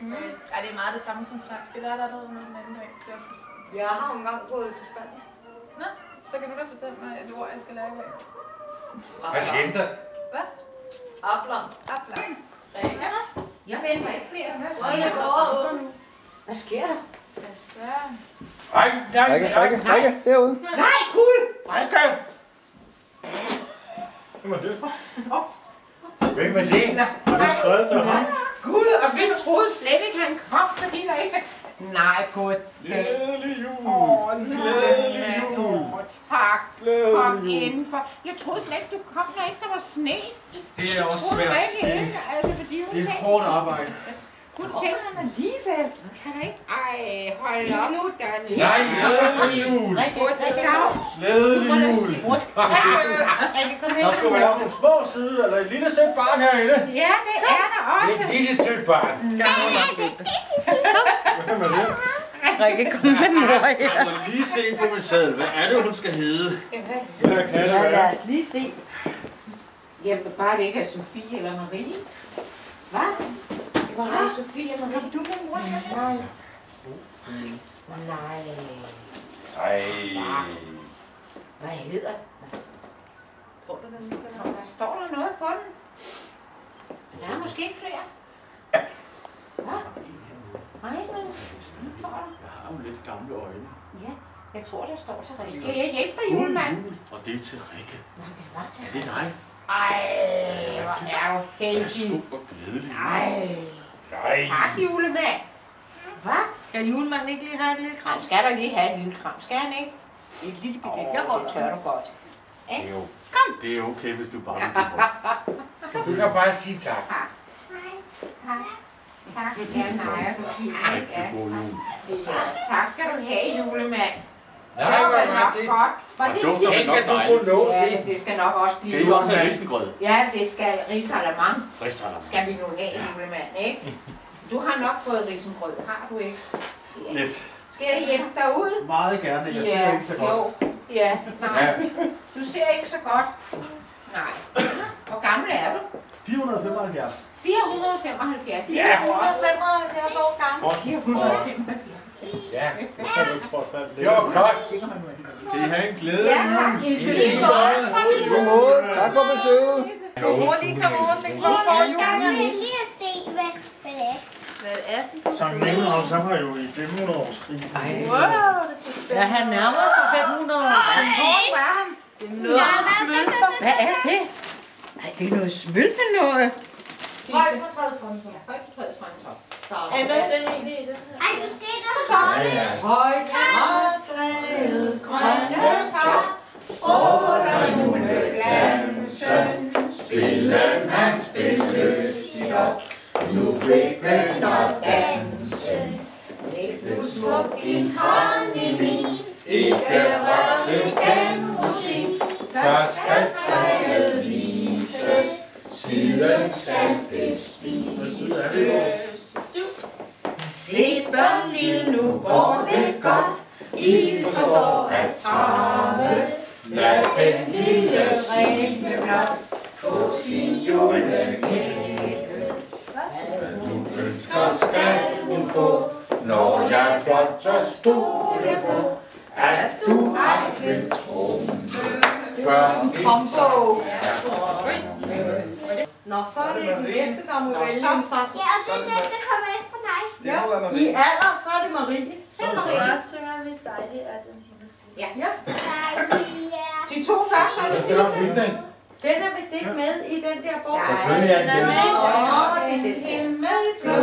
Ja, det er meget det samme som fransk. Der er der noget med den anden dag. Jeg har jo engang gået til Spanien. Nå, så kan du da fortælle mig et ord, jeg skal lære i dag. Patienter. Hvad? Abler. Abler. Rikke? Jeg venter ikke flere. Hvad sker der? Hvad så? Rikke, derude. Nej, Gud! Rikke! Hvem er det? Har du skrevet til ham? Gud, og vi troede slet ikke, han kom, fordi der ikke... Nej, Gud. Glædelig jul! Glædelig jul! Tak. Kom indenfor. Jeg troede slet ikke, du kom, når ikke der var sne. Det er også Jeg troede svært. ikke, altså fordi hun Det er tænkte... hårdt arbejde. Hun tænkte han alligevel. Kan der ikke... Ej, hold op nu, Danny. Nej, glædelig jul! Glædelig jul! Der skulle være nogle små sider, eller et lille sødt barn herinde. Ja, det er der også. Et lille sødt barn. Hvem er det? Rikke, kom med mor her. Jeg må lige se på min seddel. Hvad er det, hun skal hedde? Hvad kan det Ja, lad være? os lige se. Jamen, bare det ikke er Sofie eller Marie. Hvad? Var det Sofie eller Marie? Du med mor her? Nej. Nej. Ej. Hvad hedder den? Tror du, den skal Nå, der står der noget på den? Der er måske ikke flere. Hvad? Nej, men står der? Jeg har jo lidt gamle øjne. Ja, jeg tror, der står til Rikke. Skal jeg hjælpe dig, julemand? Og det er til Rikke. Nå, det var til Er det dig? Ej, hvor er du heldig. Værsgo og glædelig jul. Ej, Nej. tak, julemand. Hvad? Skal julemanden ikke lige have et lille kram? Han skal da lige have et lille kram, skal han ikke? Et lille bitte. Jeg går tør du godt. Det er jo. Det er okay, hvis du bare vil give Du kan bare sige tak. Tak. Tak. Ja, nej, du er fint. Ja. God jul. Ja, tak skal du have, julemand. Nej, hvor var det? Godt. Var det dufter Tænk, nok at du dejligt. kunne nå Ja, det. men det skal nok også blive Skal I også have julemand. risengrød? Ja, det skal risalamande. Risalamande. Skal vi nu have, julemand, ikke? Du har nok fået risengrød, har du ikke? Ja. Lidt. Skal jeg hjælpe dig ud? Meget gerne. Jeg ser ikke så godt. Jo. Ja, nej. Du ser ikke så godt. Nej. Hvor gammel er du? 475. 475. Ja. 475 år gammel. 475. Ja. Det kan du ikke trods alt. Det var godt. Kan I have en glædelig Ja, jul? tak. I lige måde. God måde. Tak for besøget. Mor lige kom over og se, hvor får julen. Hvad er det? Sankt Niklaus, han var jo i 500-årskrig. Wow, det er så spændende. Ja, han nærmer sig 500 år. Hvor er han? Det er noget med smølfer. Hvad er det? Ej, det er noget smølfe noget. Højfortrædesgrøntop. Er I med? Ej, du skal ikke have Højfortrædets grønne top, stråler juleglansen, spillemand spillestig op, nu begynder dansen. Læg du smuk din hånd i min, ikke rør ved den musik, først skal træet vises, siden skal det spises. Se børn lille, nu går det godt, I forstår at trave. Lad den lille ringeblok få sin julegave. Hvad du ønsker skal du få, når jeg blot tør stole på, at du ej vil trumfe, før mit kombo er Nå, så er det den næste, der må vælge en sang. Ja, og det er den, der kommer efter mig. Ja, i alder, så er det Marie. Først synger vi dejligt er den himmel. Ja. Dejlig er. De to første og det sidste. Den er vist ikke med i den der bog. Selvfølgelig er den det. Og den himmelblå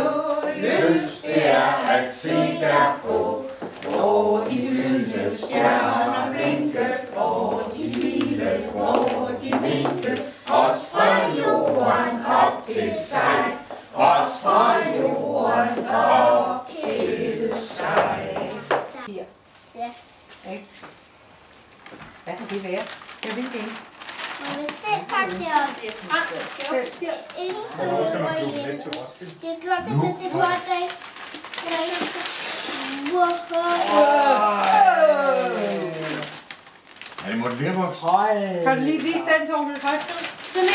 lyst, det er at se derpå. Hvor de gyldne stjerner blinke, hvor de smile, hvor de vinke. Os fra jorden op til sig, os fra jorden op til sig. Ja. Hvad kan det være? Jeg ved det ikke. Man vil selv pakke det op. Det er fransk. Det er eneste, vi må hjemme. Det er gjort det, men det burde der ikke. Er det Morten Lervoks? Kan du lige vise den til onkel Christian? Som en der